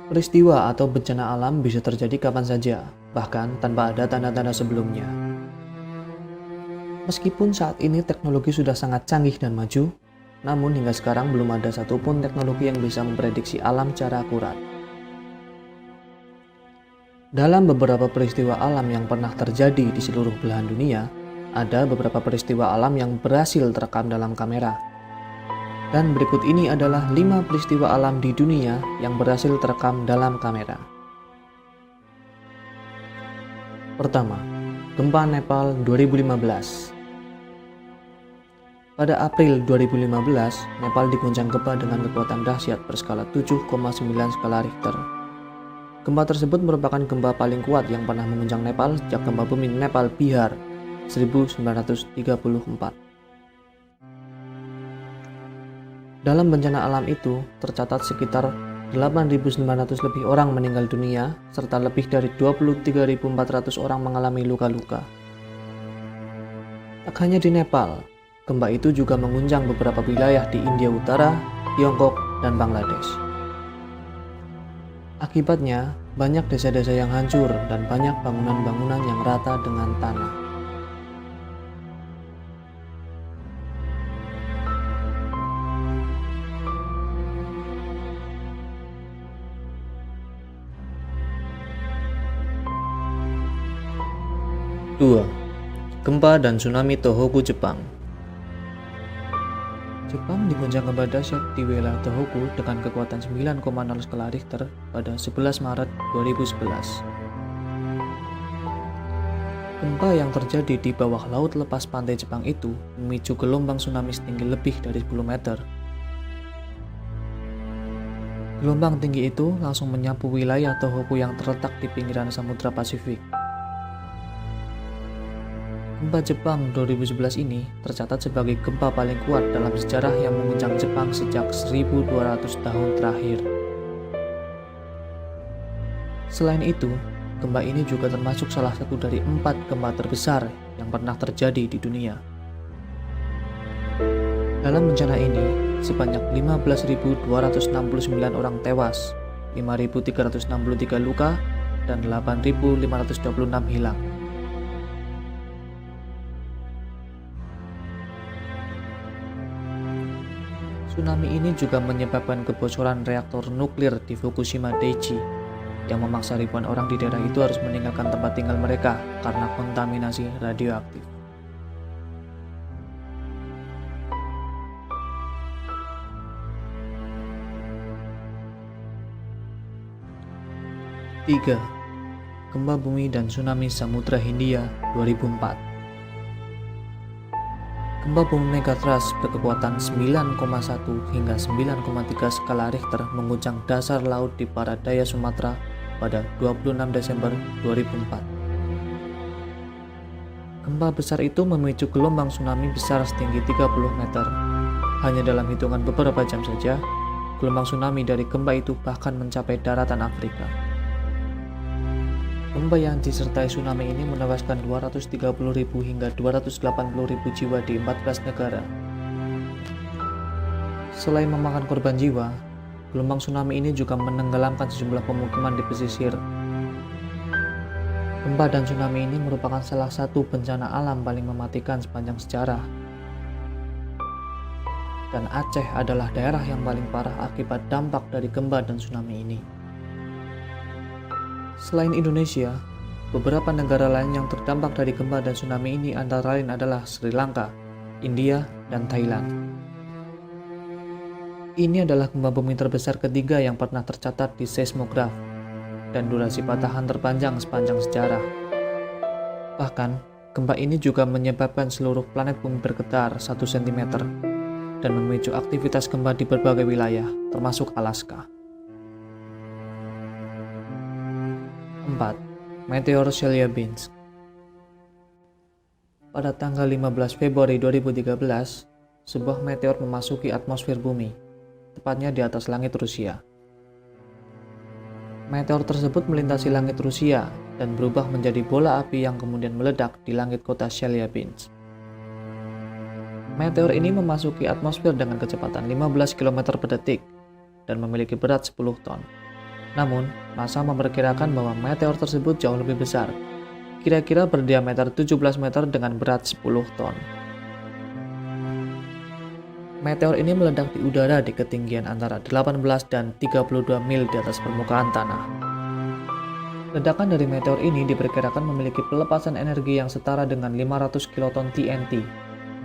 Peristiwa atau bencana alam bisa terjadi kapan saja, bahkan tanpa ada tanda-tanda sebelumnya. Meskipun saat ini teknologi sudah sangat canggih dan maju, namun hingga sekarang belum ada satupun teknologi yang bisa memprediksi alam secara akurat. Dalam beberapa peristiwa alam yang pernah terjadi di seluruh belahan dunia, ada beberapa peristiwa alam yang berhasil terekam dalam kamera. Dan berikut ini adalah 5 peristiwa alam di dunia yang berhasil terekam dalam kamera. Pertama, gempa Nepal 2015. Pada April 2015, Nepal diguncang gempa dengan kekuatan dahsyat berskala 7,9 skala Richter. Gempa tersebut merupakan gempa paling kuat yang pernah mengguncang Nepal sejak gempa bumi Nepal Bihar 1934. Dalam bencana alam itu, tercatat sekitar 8.900 lebih orang meninggal dunia, serta lebih dari 23.400 orang mengalami luka-luka. Tak hanya di Nepal, gempa itu juga mengguncang beberapa wilayah di India Utara, Tiongkok, dan Bangladesh. Akibatnya, banyak desa-desa yang hancur dan banyak bangunan-bangunan yang rata dengan tanah. Dua, gempa dan tsunami Tohoku, Jepang. Jepang diguncang gempa dahsyat di wilayah Tohoku dengan kekuatan 9,0 skala Richter pada 11 Maret 2011. Gempa yang terjadi di bawah laut lepas pantai Jepang itu memicu gelombang tsunami setinggi lebih dari 10 meter. Gelombang tinggi itu langsung menyapu wilayah Tohoku yang terletak di pinggiran Samudra Pasifik. Gempa Jepang 2011 ini tercatat sebagai gempa paling kuat dalam sejarah yang mengguncang Jepang sejak 1200 tahun terakhir. Selain itu, gempa ini juga termasuk salah satu dari 4 gempa terbesar yang pernah terjadi di dunia. Dalam bencana ini, sebanyak 15.269 orang tewas, 5.363 luka, dan 8.526 hilang. Tsunami ini juga menyebabkan kebocoran reaktor nuklir di Fukushima Daiichi, yang memaksa ribuan orang di daerah itu harus meninggalkan tempat tinggal mereka karena kontaminasi radioaktif. Tiga, gempa bumi dan tsunami Samudra Hindia 2004. Gempa bumi Megathrust berkekuatan 9,1 hingga 9,3 skala Richter mengguncang dasar laut di Paradaya, Sumatera pada 26 Desember 2004. Gempa besar itu memicu gelombang tsunami besar setinggi 30 meter. Hanya dalam hitungan beberapa jam saja, gelombang tsunami dari gempa itu bahkan mencapai daratan Afrika. Gempa yang disertai tsunami ini menewaskan 230.000 hingga 280.000 jiwa di 14 negara. Selain memakan korban jiwa, gelombang tsunami ini juga menenggelamkan sejumlah pemukiman di pesisir. Gempa dan tsunami ini merupakan salah satu bencana alam paling mematikan sepanjang sejarah. Dan Aceh adalah daerah yang paling parah akibat dampak dari gempa dan tsunami ini. Selain Indonesia, beberapa negara lain yang terdampak dari gempa dan tsunami ini antara lain adalah Sri Lanka, India, dan Thailand. Ini adalah gempa bumi terbesar ketiga yang pernah tercatat di seismograf dan durasi patahan terpanjang sepanjang sejarah. Bahkan, gempa ini juga menyebabkan seluruh planet bumi bergetar 1 cm dan memicu aktivitas gempa di berbagai wilayah, termasuk Alaska. 4. Meteor Chelyabinsk. Pada tanggal 15 Februari 2013, sebuah meteor memasuki atmosfer bumi, tepatnya di atas langit Rusia. Meteor tersebut melintasi langit Rusia dan berubah menjadi bola api yang kemudian meledak di langit kota Chelyabinsk. Meteor ini memasuki atmosfer dengan kecepatan 15 km per detik dan memiliki berat 10 ton. Namun, NASA memperkirakan bahwa meteor tersebut jauh lebih besar, kira-kira berdiameter 17 meter dengan berat 10 ton. Meteor ini meledak di udara di ketinggian antara 18 dan 32 mil di atas permukaan tanah. Ledakan dari meteor ini diperkirakan memiliki pelepasan energi yang setara dengan 500 kiloton TNT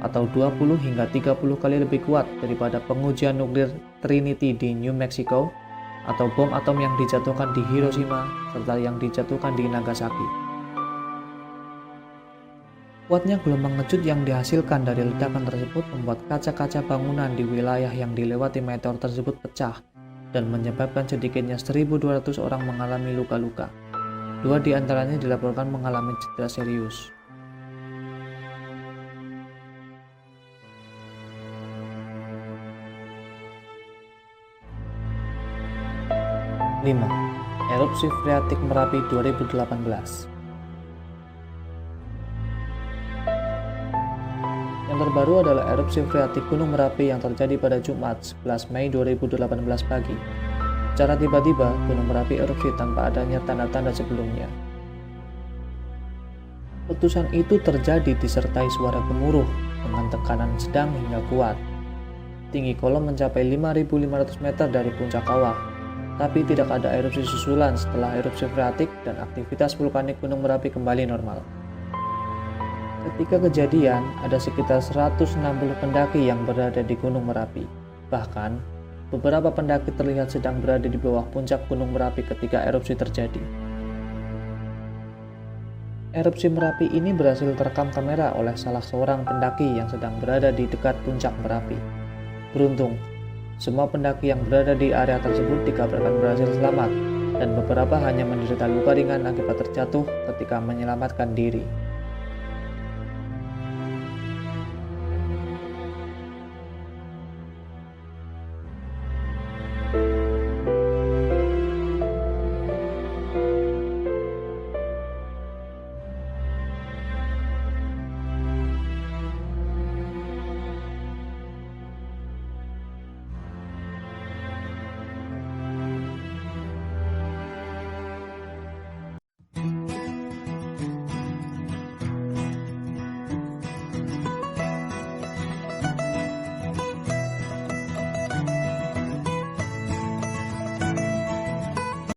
atau 20 hingga 30 kali lebih kuat daripada pengujian nuklir Trinity di New Mexico atau bom atom yang dijatuhkan di Hiroshima serta yang dijatuhkan di Nagasaki. Kuatnya gelombang ngejut yang dihasilkan dari ledakan tersebut membuat kaca-kaca bangunan di wilayah yang dilewati meteor tersebut pecah dan menyebabkan sedikitnya 1.200 orang mengalami luka-luka. 2 di antaranya dilaporkan mengalami cedera serius. 5. Erupsi freatik Merapi 2018. Yang terbaru adalah erupsi freatik Gunung Merapi yang terjadi pada Jumat 11 Mei 2018 pagi. Secara tiba-tiba, Gunung Merapi erupsi tanpa adanya tanda-tanda sebelumnya. Letusan itu terjadi disertai suara gemuruh dengan tekanan sedang hingga kuat. Tinggi kolom mencapai 5.500 meter dari puncak kawah, tapi tidak ada erupsi susulan setelah erupsi freatik dan aktivitas vulkanik Gunung Merapi kembali normal. Ketika kejadian, ada sekitar 160 pendaki yang berada di Gunung Merapi. Bahkan, beberapa pendaki terlihat sedang berada di bawah puncak Gunung Merapi ketika erupsi terjadi. Erupsi Merapi ini berhasil terekam kamera oleh salah seorang pendaki yang sedang berada di dekat puncak Merapi. Beruntung, semua pendaki yang berada di area tersebut dikabarkan berhasil selamat, dan beberapa hanya menderita luka ringan akibat terjatuh ketika menyelamatkan diri.